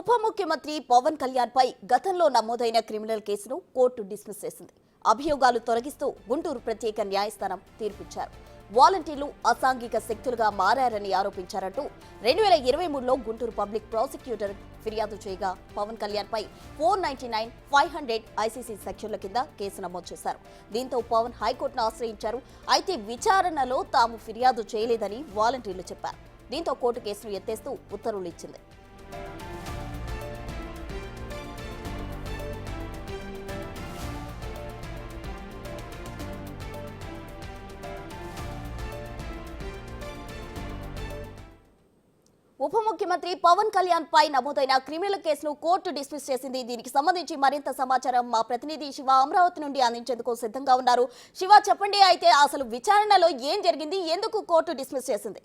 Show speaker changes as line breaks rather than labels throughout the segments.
ఉప ముఖ్యమంత్రి పవన్ కళ్యాణ్ పై గతంలో నమోదైన క్రిమినల్ కేసును కోర్టు డిస్మిస్ చేసింది. అభియోగాలు తొలగిస్తూ గుంటూరు ప్రత్యేక న్యాయస్థానం తీర్పిచ్చారు. వాలంటీర్లు అసాంఘిక శక్తులుగా మారారని ఆరోపించారంటూ 2023లో గుంటూరు పబ్లిక్ ప్రాసిక్యూటర్ ఫిర్యాదు చేయగా పవన్ కళ్యాణ్ పై 499, 500 ఐసీసీ సెక్షన్ల కింద కేసు నమోదు చేశారు. దీంతో పవన్ హైకోర్టును ఆశ్రయించారు. అయితే విచారణలో తాము ఫిర్యాదు చేయలేదని వాలంటీర్లు చెప్పారు. దీంతో కోర్టు కేసును ఎత్తేస్తూ ఉత్తర్వులు ఇచ్చింది. ఉప ముఖ్యమంత్రి పవన్ కళ్యాణ్ పై నమోదైన క్రిమినల్ కేసును కోర్టు డిస్మిస్ చేసింది. దీనికి సంబంధించి మరింత సమాచారం మా ప్రతినిధి శివ అమరావతి నుండి అందించేందుకు సిద్ధంగా ఉన్నారు. శివ, చెప్పండి, అయితే అసలు విచారణలో ఏం జరిగింది, ఎందుకు కోర్టు డిస్మిస్ చేసింది?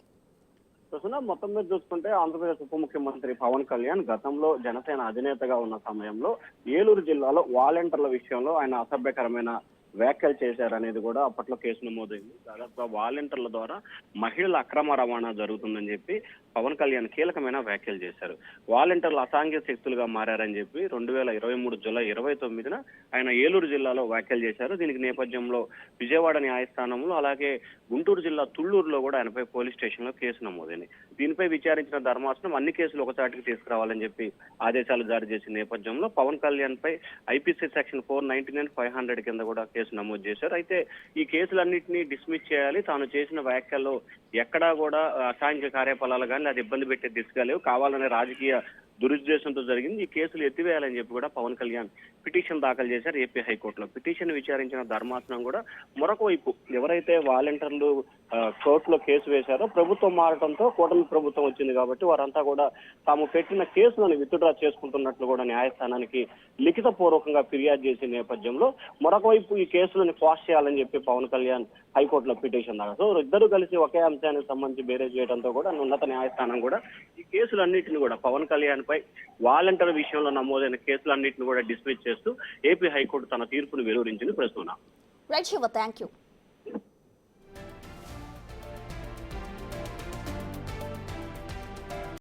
మొత్తం మీద చూసుకుంటే ఆంధ్రప్రదేశ్ ఉప ముఖ్యమంత్రి పవన్ కళ్యాణ్ గతంలో జనసేన అధినేతగా ఉన్న సమయంలో ఏలూరు జిల్లాలో వాలంటీర్ల విషయంలో ఆయన అసభ్యకరమైన వ్యాఖ్యలు చేశారనేది కూడా అప్పట్లో కేసు నమోదైంది. దాదాపుగా వాలంటీర్ల ద్వారా మహిళల అక్రమ రవాణా జరుగుతుందని చెప్పి పవన్ కళ్యాణ్ కీలకమైన వ్యాఖ్యలు చేశారు. వాలంటీర్లు అసాంఘిక శక్తులుగా మారారని చెప్పి 2023 జూలై 29న ఆయన ఏలూరు జిల్లాలో వ్యాఖ్యలు చేశారు. దీనికి నేపథ్యంలో విజయవాడ న్యాయస్థానంలో అలాగే గుంటూరు జిల్లా తుళ్లూరులో కూడా ఆయనపై పోలీస్ స్టేషన్ లో కేసు నమోదైంది. దీనిపై విచారించిన ధర్మాసనం అన్ని కేసులు ఒకసాటికి తీసుకురావాలని చెప్పి ఆదేశాలు జారీ చేసిన నేపథ్యంలో పవన్ కళ్యాణ్ పై ఐపీసీ సెక్షన్ 499, 500 కింద కూడా కేసు నమోదు చేశారు. అయితే ఈ కేసులన్నింటినీ డిస్మిస్ చేయాలి, తాను చేసిన వ్యాఖ్యల్లో ఎక్కడా కూడా అసాంఘిక కార్యకలాపాలు కానీ అది ఇబ్బంది పెట్టే దిశగా లేవు, కావాలనే రాజకీయ దురుద్దేశంతో జరిగింది, ఈ కేసులు ఎత్తివేయాలని చెప్పి కూడా పవన్ కళ్యాణ్ పిటిషన్ దాఖలు చేశారు ఏపీ హైకోర్టులో. పిటిషన్ విచారించిన ధర్మాసనం కూడా మరొక వైపు ఎవరైతే వాలంటీర్లు కోర్టులో కేసు వేశారో ప్రభుత్వం మారడంతో కూటమి ప్రభుత్వం వచ్చింది కాబట్టి వారంతా కూడా తాము పెట్టిన కేసులను విత్డ్రా చేసుకుంటున్నట్లు కూడా న్యాయస్థానానికి లిఖిత పూర్వకంగా ఫిర్యాదు చేసే నేపథ్యంలో మరొక వైపు ఈ కేసులను క్వాష్ చేయాలని చెప్పి పవన్ కళ్యాణ్ హైకోర్టులో పిటిషన్ దాకా. సో ఇద్దరు కలిసి ఒకే అంశానికి సంబంధించి బేరేజ్ చేయడంతో కూడా ఉన్నత న్యాయస్థానం కూడా ఈ కేసులన్నింటినీ కూడా పవన్ కళ్యాణ్ పై వాలంటీర్ విషయంలో నమోదైన కేసులన్నింటినీ కూడా డిస్మిస్ చేస్తూ ఏపీ హైకోర్టు తన తీర్పును వెలువరించింది. ప్రస్తుతం
రైట్ శివ, థ్యాంక్ యూ.